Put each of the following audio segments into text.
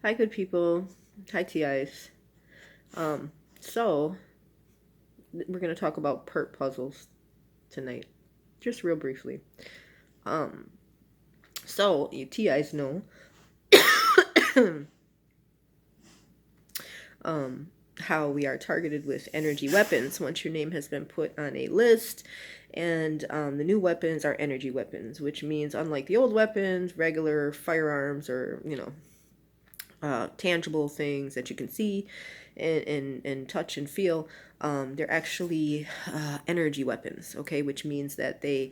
Hi, good people. Hi, TIs. So we're gonna talk about PERT puzzles tonight, just real briefly. Um, so you TIs know, how we are targeted with energy weapons once your name has been put on a list, and the new weapons are energy weapons, which means unlike the old weapons, regular firearms or tangible things that you can see and touch and feel, they're actually energy weapons, okay, which means that they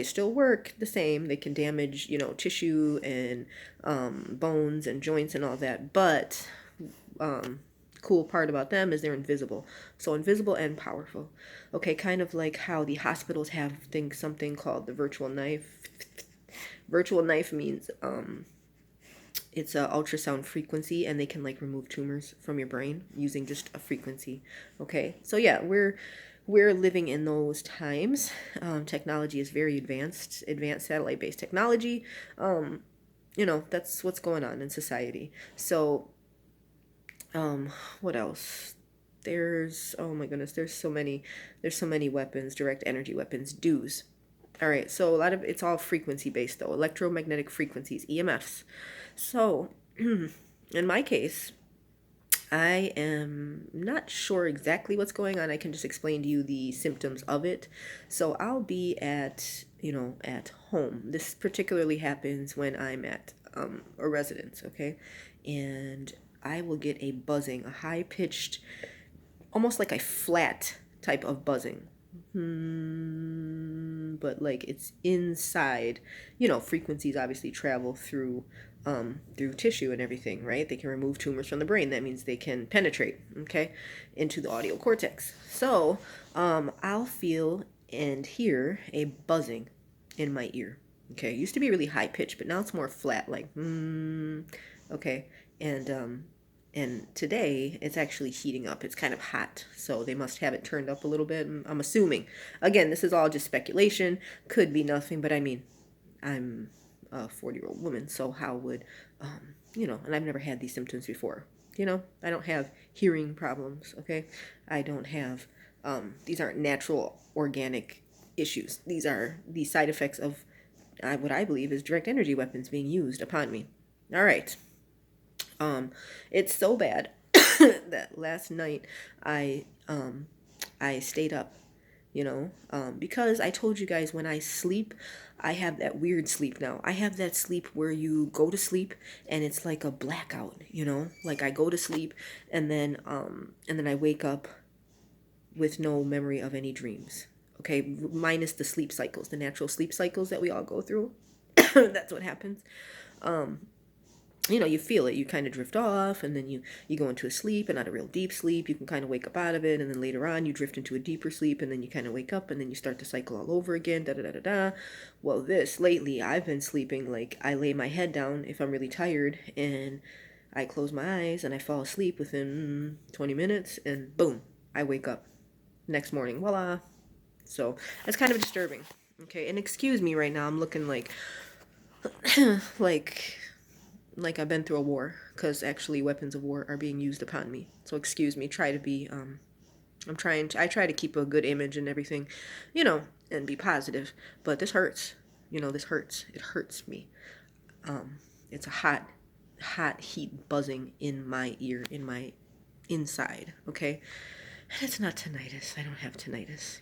still work the same. They can damage, tissue and bones and joints and all that, but cool part about them is they're invisible. So invisible and powerful. Okay, kind of like how the hospitals have something called the virtual knife. Virtual knife means it's a ultrasound frequency, and they can like remove tumors from your brain using just a frequency. Okay, so yeah, we're living in those times. Technology is very advanced satellite based technology. That's what's going on in society. So what else? There's, oh my goodness, there's so many weapons, direct energy weapons, DEWs. All right, so a lot of it's all frequency based though, electromagnetic frequencies, EMFs. So, in my case, I am not sure exactly what's going on. I can just explain to you the symptoms of it. So I'll be at home. This particularly happens when I'm at a residence, okay? And I will get a buzzing, a high pitched, almost like a flat type of buzzing. But like it's inside. Frequencies obviously travel through tissue and everything, right? They can remove tumors from the brain. That means they can penetrate, okay, into the audio cortex. So I'll feel and hear a buzzing in my ear. Okay, it used to be really high pitched, but now it's more flat, like okay, and today it's actually heating up. It's kind of hot, so they must have it turned up a little bit. I'm assuming. Again, this is all just speculation. Could be nothing, but I mean, I'm a 40-year-old woman, so how would, and I've never had these symptoms before. I don't have hearing problems, okay? I don't have, these aren't natural organic issues. These are the side effects of what I believe is direct energy weapons being used upon me. All right. It's so bad that last night I I stayed up, because I told you guys when I sleep, I have that weird sleep now. I have that sleep where you go to sleep and it's like a blackout, like I go to sleep and then I wake up with no memory of any dreams. Okay, minus the sleep cycles, the natural sleep cycles that we all go through. That's what happens. You feel it. You kind of drift off, and then you go into a sleep, and not a real deep sleep. You can kind of wake up out of it, and then later on you drift into a deeper sleep, and then you kind of wake up, and then you start to cycle all over again. Da da da da da. Well, lately I've been sleeping like I lay my head down if I'm really tired, and I close my eyes and I fall asleep within 20 minutes, and boom, I wake up next morning. Voila. So that's kind of disturbing. Okay, and excuse me right now. I'm looking like like I've been through a war, because actually weapons of war are being used upon me. So excuse me. Try to be I try to keep a good image and everything, and be positive. But this hurts. This hurts. It hurts me. It's a hot heat buzzing in my ear, in my inside. Okay, and it's not tinnitus. I don't have tinnitus.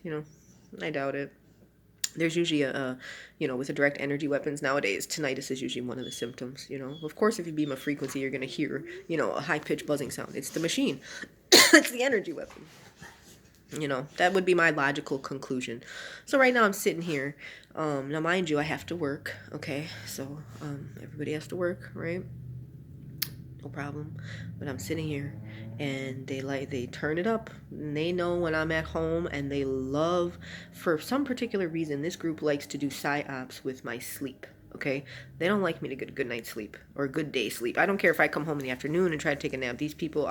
I doubt it. There's usually with the direct energy weapons nowadays, tinnitus is usually one of the symptoms. Of course, if you beam a frequency, you're going to hear, a high pitched buzzing sound. It's the machine. It's the energy weapon. That would be my logical conclusion. So right now I'm sitting here. Now, mind you, I have to work. Okay, so everybody has to work, right? No problem. But I'm sitting here, and they turn it up, and they know when I'm at home, and they love, for some particular reason, this group likes to do psyops with my sleep. Okay, they don't like me to get a good night's sleep or a good day's sleep. I don't care if I come home in the afternoon and try to take a nap. These people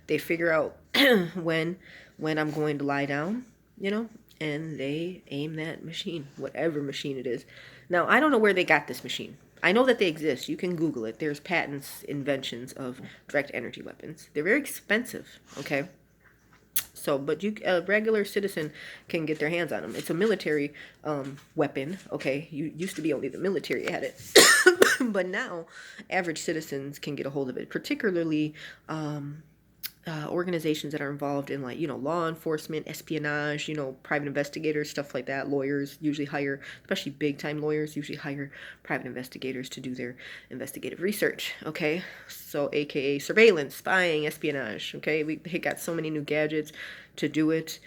they figure out when I'm going to lie down, and they aim that machine, whatever machine it is. Now, I don't know where they got this machine. I know that they exist. You can Google it. There's patents, inventions of direct energy weapons. They're very expensive, okay? So, but a regular citizen can get their hands on them. It's a military weapon, okay? You used to be only the military had it, but now average citizens can get a hold of it, particularly organizations that are involved in, like, law enforcement, espionage, private investigators, stuff like that. Lawyers usually hire, especially big time lawyers, usually hire private investigators to do their investigative research. Okay, so AKA surveillance, spying, espionage. Okay, they got so many new gadgets to do it.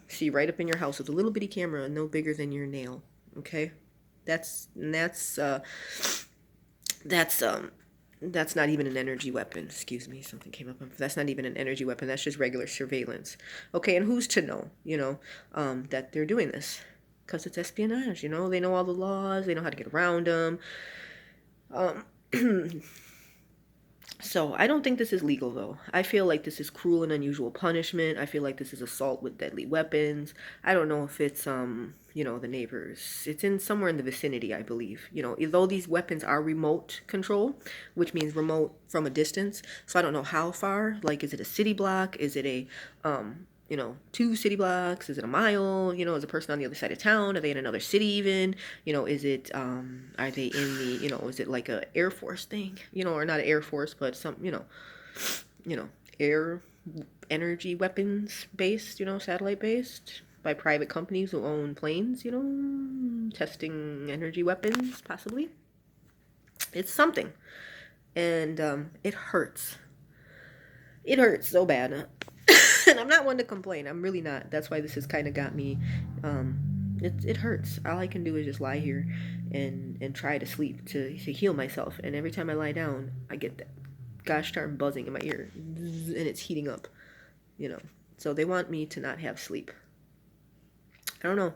See right up in your house with a little bitty camera, no bigger than your nail. Okay, that's not even an energy weapon. Excuse me, something came up. That's not even an energy weapon. That's just regular surveillance. Okay, and who's to know, that they're doing this? Because it's espionage, they know all the laws. They know how to get around them. So I don't think this is legal, though. I feel like this is cruel and unusual punishment. I feel like this is assault with deadly weapons. I don't know if it's, the neighbors. It's in somewhere in the vicinity, I believe. Though these weapons are remote control, which means remote from a distance. So I don't know how far. Like, is it a city block? Is it a, 2 city blocks? Is it a mile? Is a person on the other side of town? Are they in another city even? Is it, are they in the, is it like a Air Force thing? Or not an Air Force, but some, air energy weapons based, satellite based by private companies who own planes, testing energy weapons, possibly. It's something. And it hurts. It hurts so bad. And I'm not one to complain. I'm really not. That's why this has kind of got me. It hurts. All I can do is just lie here and try to sleep to heal myself. And every time I lie down, I get that gosh darn buzzing in my ear, and it's heating up. So they want me to not have sleep. I don't know.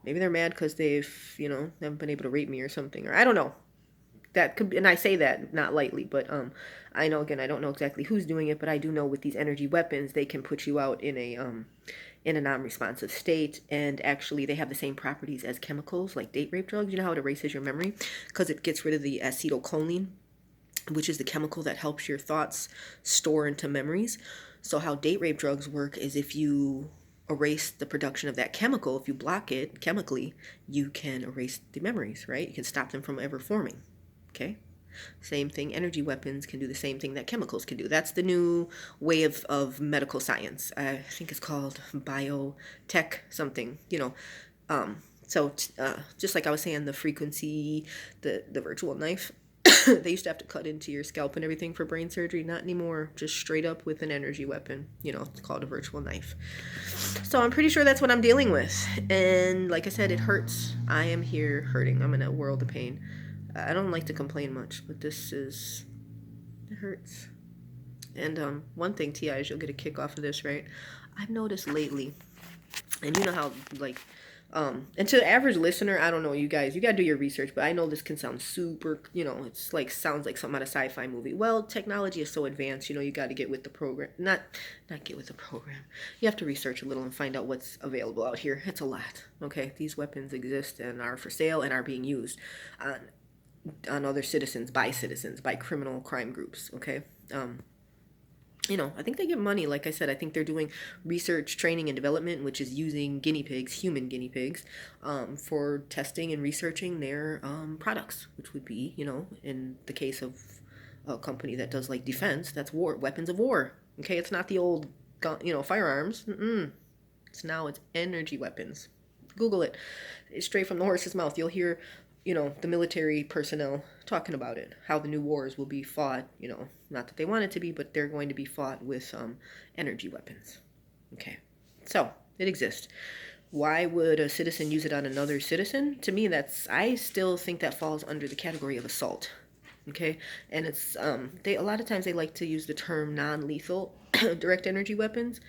Maybe they're mad because they've haven't been able to rape me or something, or I don't know. That could be, and I say that not lightly, but I know, again, I don't know exactly who's doing it, but I do know with these energy weapons, they can put you out in a non-responsive state, and actually they have the same properties as chemicals like date rape drugs. You know how it erases your memory because it gets rid of the acetylcholine, which is the chemical that helps your thoughts store into memories. So how date rape drugs work is if you erase the production of that chemical, if you block it chemically, you can erase the memories, right? You can stop them from ever forming. Okay? Same thing, energy weapons can do the same thing that chemicals can do. That's the new way of medical science. I think it's called biotech something, So just like I was saying, the frequency, the virtual knife, they used to have to cut into your scalp and everything for brain surgery. Not anymore. Just straight up with an energy weapon. It's called a virtual knife. So I'm pretty sure that's what I'm dealing with. And like I said, it hurts. I am here hurting. I'm in a world of pain. I don't like to complain much, but it hurts. And one thing, T.I., is you'll get a kick off of this, right? I've noticed lately, and you know how, like, and to the average listener, I don't know, you guys, you gotta do your research, but I know this can sound super, it's like, sounds like something out of a sci-fi movie. Well, technology is so advanced, you gotta get with the program. Not get with the program. You have to research a little and find out what's available out here. It's a lot, okay? These weapons exist and are for sale and are being used on other citizens, by criminal crime groups, okay? I think they get money. Like I said, I think they're doing research, training, and development, which is using guinea pigs, human guinea pigs, for testing and researching their products, which would be, in the case of a company that does like defense, that's war, weapons of war. Okay, it's not the old gun, firearms. It's energy weapons. Google it. It's straight from the horse's mouth. You'll hear the military personnel talking about it, how the new wars will be fought, not that they want it to be, but they're going to be fought with energy weapons. Okay, so it exists. Why would a citizen use it on another citizen? To me, I still think that falls under the category of assault. Okay, and it's a lot of times they like to use the term non-lethal direct energy weapons.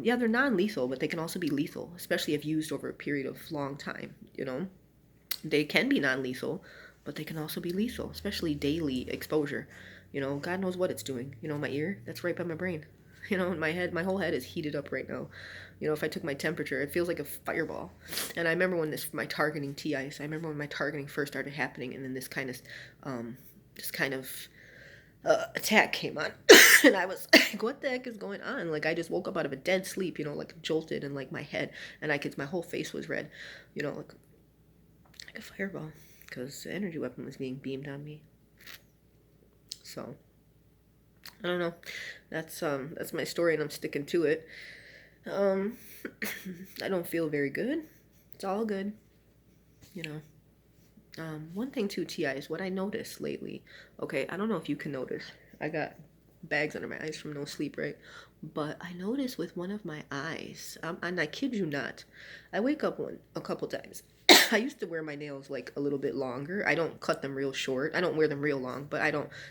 Yeah, they're non-lethal, but they can also be lethal, especially if used over a period of long time. They can be non-lethal, but they can also be lethal, especially daily exposure. God knows what it's doing. My ear, that's right by my brain. You know, in my head, my whole head is heated up right now. You know, if I took my temperature, it feels like a fireball. And I remember when my targeting tea ice, I remember when my targeting first started happening, and then this kind of attack came on. And I was like, what the heck is going on? Like, I just woke up out of a dead sleep, you know, like jolted in like my head, and my whole face was red, you know, like a fireball, because the energy weapon was being beamed on me. So I don't know. That's my story, and I'm sticking to it. I don't feel very good. It's all good, you know. One thing too, Ti, is what I noticed lately. Okay, I don't know if you can notice. I got bags under my eyes from no sleep, right? But I noticed with one of my eyes, and I kid you not, I wake up a couple times. I used to wear my nails like a little bit longer. I don't cut them real short. I don't wear them real long, but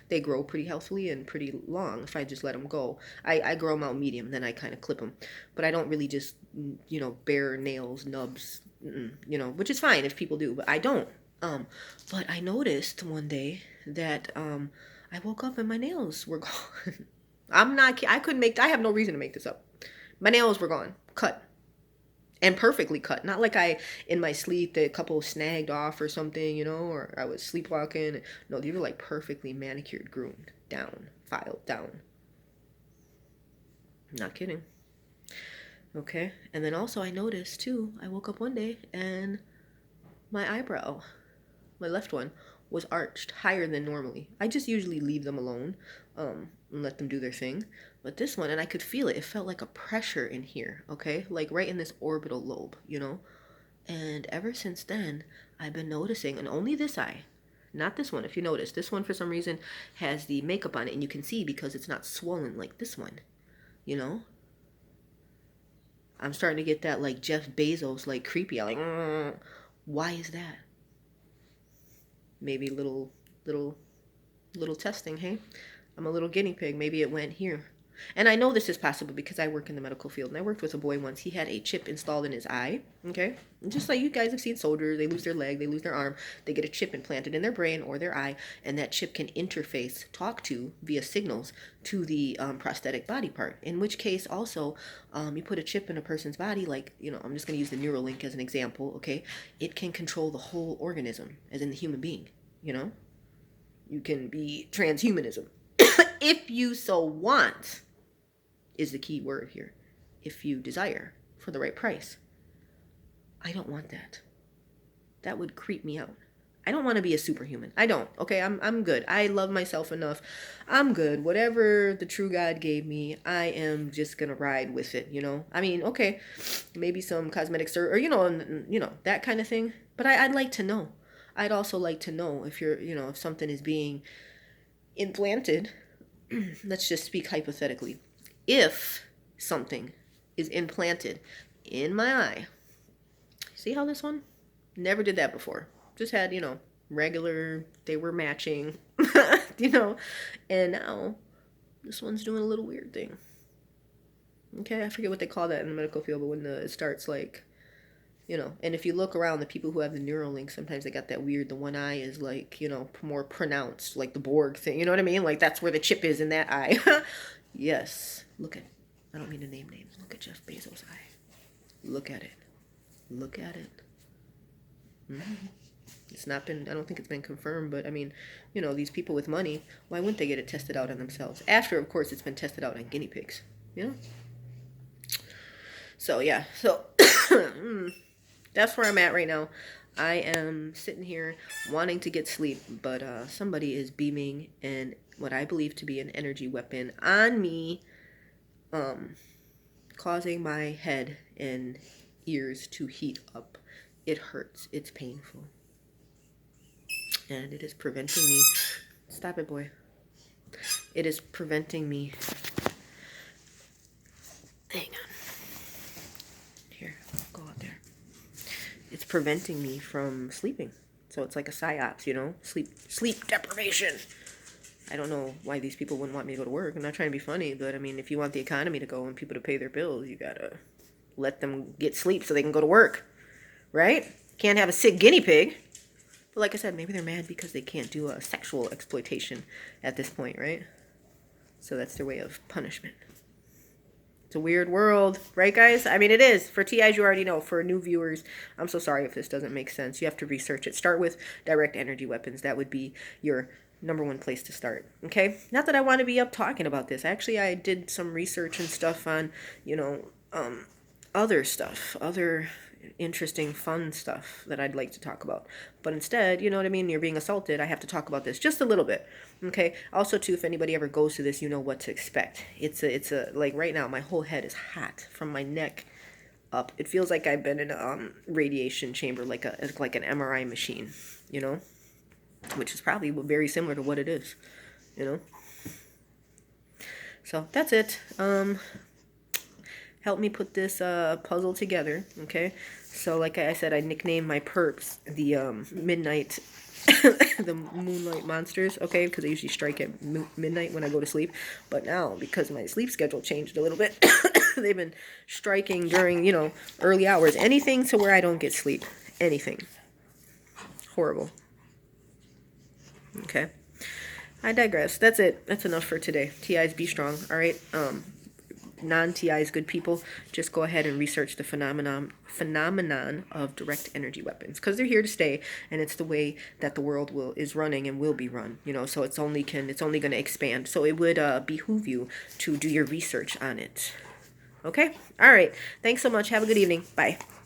they grow pretty healthily and pretty long if I just let them go. I grow them out medium, then I kind of clip them. But I don't really just, you know, bare nails, nubs, you know, which is fine if people do, but I don't. But I noticed one day that, I woke up and my nails were gone. I have no reason to make this up. My nails were gone, cut. And perfectly cut. Not like in my sleep, a couple snagged off or something, you know, or I was sleepwalking. No, they were like perfectly manicured, groomed, down, filed down. Not kidding. Okay. And then also I noticed too, I woke up one day and my eyebrow, my left one, was arched higher than normally. I just usually leave them alone, and let them do their thing. But this one, and I could feel it, it felt like a pressure in here, okay? Like right in this orbital lobe, you know? And ever since then, I've been noticing, and only this eye, not this one, if you notice. This one, for some reason, has the makeup on it, and you can see because it's not swollen like this one, you know? I'm starting to get that, like, Jeff Bezos, like, creepy. I'm like, why is that? Maybe little testing, hey? I'm a little guinea pig. Maybe it went here. And I know this is possible because I work in the medical field, and I worked with a boy once. He had a chip installed in his eye, okay? And just like you guys have seen soldiers, they lose their leg, they lose their arm, they get a chip implanted in their brain or their eye, and that chip can interface, talk to, via signals, to the prosthetic body part. In which case, also, you put a chip in a person's body, like, you know, I'm just going to use the Neuralink as an example, okay? It can control the whole organism, as in the human being, you know? You can be transhumanism. If you so want, is the key word here. If you desire, for the right price. I don't want that. That would creep me out. I don't want to be a superhuman. I don't. Okay, I'm good. I love myself enough. I'm good. Whatever the true God gave me, I am just gonna ride with it, you know? I mean, okay, maybe some cosmetic surgery, or you know, that kind of thing. But I'd like to know. I'd also like to know if if something is being implanted. Let's just speak hypothetically. If something is implanted in my eye, see how this one? Never did that before. Just had, regular, they were matching, and now this one's doing a little weird thing. Okay, I forget what they call that in the medical field, but when it starts like, and if you look around, the people who have the Neuralink, sometimes they got that weird, the one eye is like, more pronounced, like the Borg thing, you know what I mean? Like that's where the chip is in that eye. Yes. Look at, I don't mean to name names. Look at Jeff Bezos' eye. Look at it. Look at it. Mm-hmm. It's not been, I don't think it's been confirmed, but I mean, these people with money, why wouldn't they get it tested out on themselves? After, of course, it's been tested out on guinea pigs, So, yeah. So, that's where I'm at right now. I am sitting here wanting to get sleep, but somebody is beaming what I believe to be an energy weapon on me, causing my head and ears to heat up. It hurts. It's painful. And it is preventing me. Stop it, boy. It is preventing me. Hang on. Here, go out there. It's preventing me from sleeping. So it's like a psyops, sleep deprivation. I don't know why these people wouldn't want me to go to work. I'm not trying to be funny, but I mean, if you want the economy to go and people to pay their bills, you gotta let them get sleep so they can go to work, right? Can't have a sick guinea pig. But like I said, maybe they're mad because they can't do a sexual exploitation at this point, right? So that's their way of punishment. It's a weird world, right, guys? I mean, it is. For TIs, you already know. For new viewers, I'm so sorry if this doesn't make sense. You have to research it. Start with direct energy weapons. That would be your #1 place to start. Okay? Not that I want to be up talking about this. Actually, I did some research and stuff on, other stuff, other interesting, fun stuff that I'd like to talk about. But instead, you know what I mean? You're being assaulted. I have to talk about this just a little bit. Okay. Also, too, if anybody ever goes to this, you know what to expect. It's a like right now, my whole head is hot from my neck up. It feels like I've been in a radiation chamber, like an MRI machine. Which is probably very similar to what it is. So that's it. Help me put this puzzle together, okay? So like I said, I nicknamed my perps the midnight, the Moonlight Monsters, okay? Because they usually strike at midnight when I go to sleep. But now, because my sleep schedule changed a little bit, they've been striking during, early hours. Anything to where I don't get sleep. Anything. Horrible. Okay. I digress. That's it. That's enough for today. TIs, be strong, all right? Non-TIs, good people, just go ahead and research the phenomenon of direct energy weapons, because they're here to stay, and it's the way that the world is running and will be run. So it's only going to expand. So it would behoove you to do your research on it. Okay? All right. Thanks so much. Have a good evening. Bye.